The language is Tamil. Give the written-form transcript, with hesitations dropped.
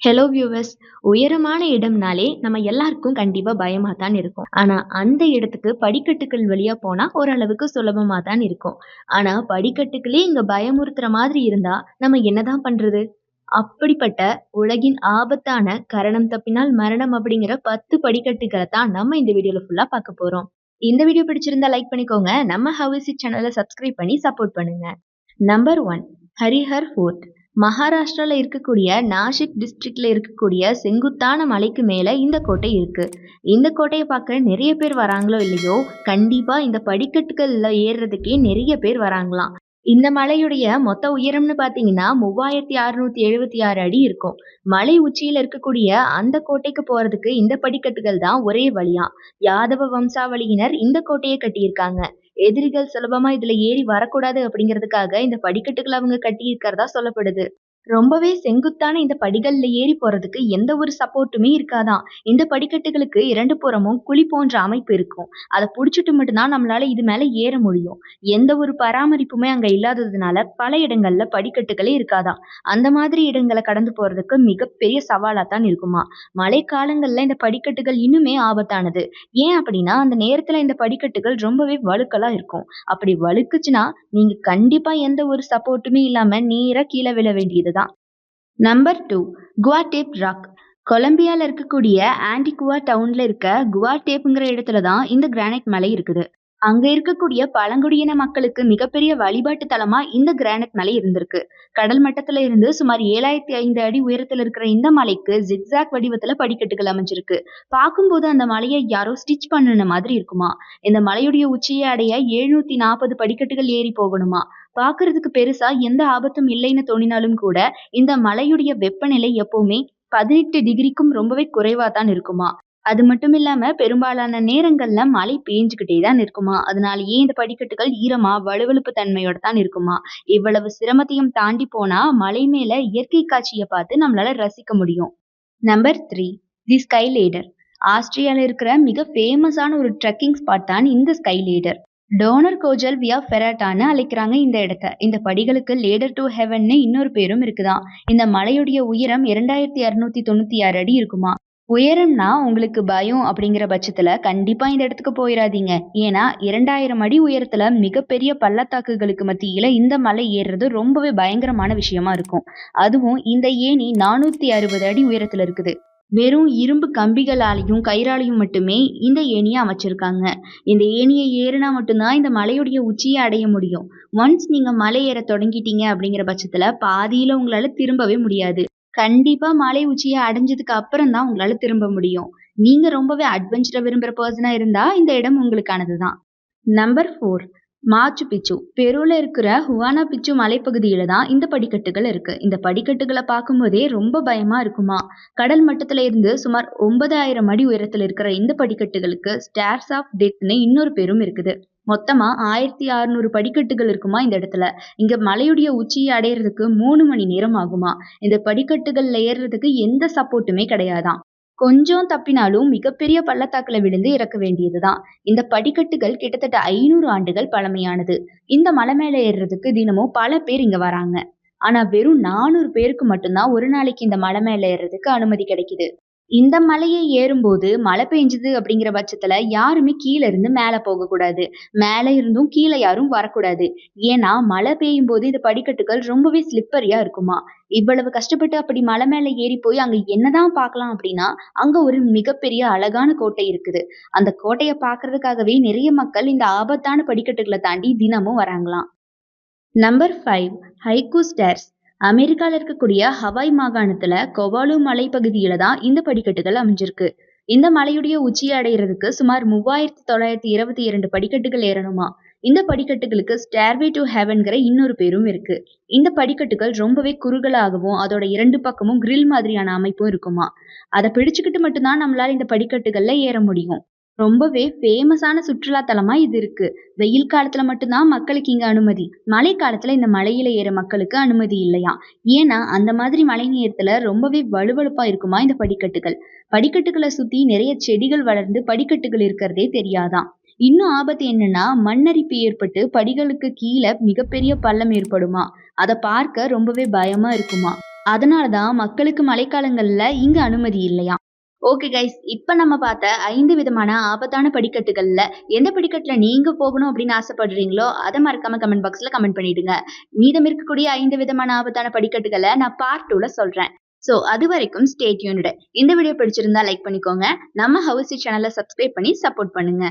Hello viewers. உயரமான இடம்னாலே நம்ம எல்லாருக்கும் கண்டிப்பா பயமா தான் இருக்கும். ஆனா அந்த இடத்துக்கு படிக்கட்டுகள் வழியா போனா ஓரளவுக்கு சுலபமா தான் இருக்கும். ஆனா படிக்கட்டுகளே இங்க பயமுறுத்துற மாதிரி இருந்தா நம்ம என்னதான் பண்றது? அப்படிப்பட்ட உலகின் ஆபத்தான கரணம் தப்பினால் மரணம் அப்படிங்கிற 10 படிக்கட்டுகளை தான் நம்ம இந்த வீடியோல ஃபுல்லா பார்க்க போறோம். இந்த வீடியோ பிடிச்சிருந்தா லைக் பண்ணிக்கோங்க. நம்ம ஹவ் இஸ் இட் சேனலை சப்ஸ்கிரைப் பண்ணி சப்போர்ட் பண்ணுங்க. Number 1, Harihar fort. மகாராஷ்டிரால இருக்கக்கூடிய நாசிக் டிஸ்ட்ரிக்ட்ல இருக்கக்கூடிய செங்குத்தான மலைக்கு மேல இந்த கோட்டை இருக்கு. இந்த கோட்டையை பார்க்க நிறைய பேர் வராங்களோ இல்லையோ, கண்டிப்பா இந்த படிக்கட்டுகள்ல ஏறுறதுக்கே நிறைய பேர் வராங்களாம். இந்த மலையுடைய மொத்த உயரம்னு பாத்தீங்கன்னா 3676 அடி இருக்கும். மலை உச்சியில இருக்கக்கூடிய அந்த கோட்டைக்கு போறதுக்கு இந்த படிக்கட்டுகள் தான் ஒரே வழியா. யாதவ வம்சாவளியினர் இந்த கோட்டையை கட்டியிருக்காங்க. எதிரிகள் சுலபமா இதுல ஏறி வரக்கூடாது அப்படிங்கிறதுக்காக இந்த படிக்கட்டுகளை அவங்க கட்டி இருக்கிறதா சொல்லப்படுது. ரொம்பவே செங்குத்தான இந்த படிகள்ல ஏறி போறதுக்கு எந்த ஒரு சப்போர்ட்டுமே இருக்காதாம். இந்த படிக்கட்டுகளுக்கு 2 புறமும் குழி போன்ற அமைப்பு இருக்கும். அதை புடிச்சிட்டு மட்டும்தான் நம்மளால இது மேல ஏற முடியும். எந்த ஒரு பராமரிப்புமே அங்க இல்லாததுனால பல இடங்கள்ல படிக்கட்டுகளே இருக்காதாம். அந்த மாதிரி இடங்களை கடந்து போறதுக்கு மிகப்பெரிய சவாலா தான் இருக்குமா. மழை காலங்கள்ல இந்த படிக்கட்டுகள் இன்னுமே ஆபத்தானது. ஏன் அப்படின்னா அந்த நேரத்துல இந்த படிக்கட்டுகள் ரொம்பவே வழுக்கலா இருக்கும். அப்படி வழுக்குச்சுன்னா நீங்க கண்டிப்பா எந்த ஒரு சப்போர்ட்டுமே இல்லாம நேரா கீழே விழ வேண்டியதுதான். Number 2, குவாடேப் rock. கொலம்பியால இருக்கக்கூடிய ஆன்டிகுவா டவுன்ல இருக்க குவாடேப்ங்கிற இடத்துல தான் இந்த கிரானைட் மலை இருக்குது. அங்க இருக்கக்கூடிய பழங்குடியின மக்களுக்கு மிகப்பெரிய வழிபாட்டு தலமா இந்த கிரானைட் மலை இருந்திருக்கு. கடல் மட்டத்துல இருந்து சுமார் 7005 அடி உயரத்துல இருக்கிற இந்த மலைக்கு ஜிக்ஸாக் வடிவத்துல படிக்கட்டுகள் அமைஞ்சிருக்கு. பார்க்கும்போது அந்த மலையை யாரோ ஸ்டிச் பண்ணுன மாதிரி இருக்குமா. இந்த மலையுடைய உச்சியை அடைய 740 படிக்கட்டுகள் ஏறி போகணுமா. பார்க்கிறதுக்கு பெருசா எந்த ஆபத்தும் இல்லைன்னு தோணினாலும் கூட இந்த மலையுடைய வெப்பநிலை எப்பவுமே 18 டிகிரிக்கும் ரொம்பவே குறைவா தான் இருக்குமா. அது மட்டும் இல்லாம பெரும்பாலான நேரங்கள்ல மழை பெஞ்சுக்கிட்டே தான் இருக்குமா. அதனாலயே இந்த படிக்கட்டுகள் ஈரமா வழுவழுப்பு தன்மையோட தான் இருக்குமா. இவ்வளவு சிரமத்தையும் தாண்டி போனா மலை மேல இயற்கை காட்சியை பார்த்து நம்மளால ரசிக்க முடியும். Number 3, the sky ladder. ஆஸ்திரியால இருக்கிற மிக ஃபேமஸான ஒரு ட்ரெக்கிங் ஸ்பாட் தான் இந்த ஸ்கை லேடர். டோனர் கோஜல் வியா ஃபெராட்டான்னு அழைக்கிறாங்க இந்த இடத்த. இந்த படிகளுக்கு லேடர் டு ஹெவன்னு இன்னொரு பேரும் இருக்குதாம். இந்த மலையுடைய உயரம் 2296 அடி இருக்குமா. உயரம்னா உங்களுக்கு பயம் அப்படிங்கிற பட்சத்துல கண்டிப்பா இந்த இடத்துக்கு போயிடாதீங்க. ஏன்னா 2000 அடி உயரத்துல மிகப்பெரிய பள்ளத்தாக்குகளுக்கு மத்தியில இந்த மலை ஏறுறது ரொம்பவே பயங்கரமான விஷயமா இருக்கும். அதுவும் இந்த ஏணி 460 அடி உயரத்துல இருக்குது. வெறும் இரும்பு கம்பிகளாலையும் கயிறாலையும் மட்டுமே இந்த ஏணியை அமைச்சிருக்காங்க. இந்த ஏணியை ஏறினா மட்டும்தான் இந்த மலையுடைய உச்சியை அடைய முடியும். ஒன்ஸ் நீங்க மலை ஏற தொடங்கிட்டீங்க அப்படிங்கிற பட்சத்துல பாதியில உங்களால திரும்பவே முடியாது. கண்டிப்பா மலை உச்சியை அடைஞ்சதுக்கு அப்புறம் தான் உங்களால திரும்ப முடியும். நீங்க ரொம்பவே அட்வென்ச்சரை விரும்புற பர்சனா இருந்தா இந்த இடம் உங்களுக்கானதுதான். நம்பர் 4, மாச்சு பிச்சு. பெருல இருக்கிற ஹுவானா பிச்சு மலைப்பகுதியில தான் இந்த படிக்கட்டுகள் இருக்கு. இந்த படிக்கட்டுகளை பார்க்கும்போதே ரொம்ப பயமா இருக்குமா. கடல் மட்டத்துல இருந்து சுமார் 9000 அடி உயரத்துல இருக்கிற இந்த படிக்கட்டுகளுக்கு ஸ்டேர்ஸ் ஆஃப் டெத்னு இன்னொரு பேரும் இருக்குது. மொத்தமா 1600 படிக்கட்டுகள் இருக்குமா இந்த இடத்துல. இங்க மலையுடைய உச்சியை அடையிறதுக்கு 3 மணி நேரம் ஆகுமா. இந்த படிக்கட்டுகள்ல ஏறுறதுக்கு எந்த சப்போர்ட்டுமே கிடையாதாம். கொஞ்சம் தப்பினாலும் மிகப்பெரிய பள்ளத்தாக்குல விழுந்து இறக்க வேண்டியதுதான். இந்த படிக்கட்டுகள் கிட்டத்தட்ட 500 ஆண்டுகள் பழமையானது. இந்த மலை மேல ஏறுறதுக்கு தினமும் பல பேர் இங்க வராங்க. ஆனா வெறும் 400 பேருக்கு மட்டும்தான் ஒரு நாளைக்கு இந்த மலை மேல ஏறுறதுக்கு அனுமதி கிடைக்குது. இந்த மலையை ஏறும்போது மழை பெஞ்சது அப்படிங்கிற பட்சத்துல யாருமே கீழ இருந்து மேல போகக்கூடாது. மேல இருந்தும் கீழே யாரும் வரக்கூடாது. ஏன்னா மழை பெய்யும் போது இந்த படிக்கட்டுகள் ரொம்பவே ஸ்லிப்பரியா இருக்குமா. இவ்வளவு கஷ்டப்பட்டு அப்படி மலை மேல ஏறி போய் அங்க என்னதான் பார்க்கலாம் அப்படின்னா, அங்க ஒரு மிகப்பெரிய அழகான கோட்டை இருக்குது. அந்த கோட்டையை பார்க்கறதுக்காகவே நிறைய மக்கள் இந்த ஆபத்தான படிக்கட்டுகளை தாண்டி தினமும் வராங்களாம். Number 5, haiku stairs. அமெரிக்கால இருக்கக்கூடிய ஹவாய் மாகாணத்துல கொவாலு மலைப்பகுதியில தான் இந்த படிக்கட்டுகள் அமைஞ்சிருக்கு. இந்த மலையுடைய உச்சியை அடையிறதுக்கு சுமார் 3922 படிக்கட்டுகள் ஏறணுமா. இந்த படிக்கட்டுகளுக்கு ஸ்டேர்வே டு ஹெவன்கிற இன்னொரு பேரும் இருக்கு. இந்த படிக்கட்டுகள் ரொம்பவே குறுகலாகவும் அதோட 2 பக்கமும் கிரில் மாதிரியான அமைப்பும் இருக்குமா. அதை பிடிச்சுக்கிட்டு மட்டும்தான் நம்மளால இந்த படிக்கட்டுகள்ல ஏற முடியும். ரொம்பவே ஃபேமஸான சுற்றுலா தலமா இது இருக்கு. வெயில் காலத்துல மட்டும்தான் மக்களுக்கு இங்க அனுமதி. மழை காலத்துல இந்த மலையில ஏற மக்களுக்கு அனுமதி இல்லையாம். ஏன்னா அந்த மாதிரி மழை நேரத்துல ரொம்பவே வழுவழுப்பா இருக்குமா இந்த படிக்கட்டுகள். படிக்கட்டுகளை சுத்தி நிறைய செடிகள் வளர்ந்து படிக்கட்டுகள் இருக்கிறதே தெரியாதாம். இன்னும் ஆபத்து என்னன்னா மண்ணரிப்பு ஏற்பட்டு படிகளுக்கு கீழே மிகப்பெரிய பள்ளம் ஏற்படுமா. அதை பார்க்க ரொம்பவே பயமா இருக்குமா. அதனால தான் மக்களுக்கு மழைக்காலங்கள்ல இங்க அனுமதி இல்லையாம். ஓகே கைஸ், இப்ப நம்ம பார்த்த 5 விதமான ஆபத்தான படிக்கட்டுகள்ல எந்த படிக்கட்டுல நீங்க போகணும் அப்படின்னு ஆசைப்படுறீங்களோ அதை மறக்காம கமெண்ட் பாக்ஸ்ல கமெண்ட் பண்ணிடுங்க. மீதம் இருக்கக்கூடிய 5 விதமான ஆபத்தான படிக்கட்டுகளை நான் பார்ட் 2ல சொல்றேன். ஸோ அது வரைக்கும் ஸ்டே டியூன்டு. இந்த வீடியோ பிடிச்சிருந்தா லைக் பண்ணிக்கோங்க. நம்ம ஹவுசி சேனலை சப்ஸ்கிரைப் பண்ணி சப்போர்ட் பண்ணுங்க.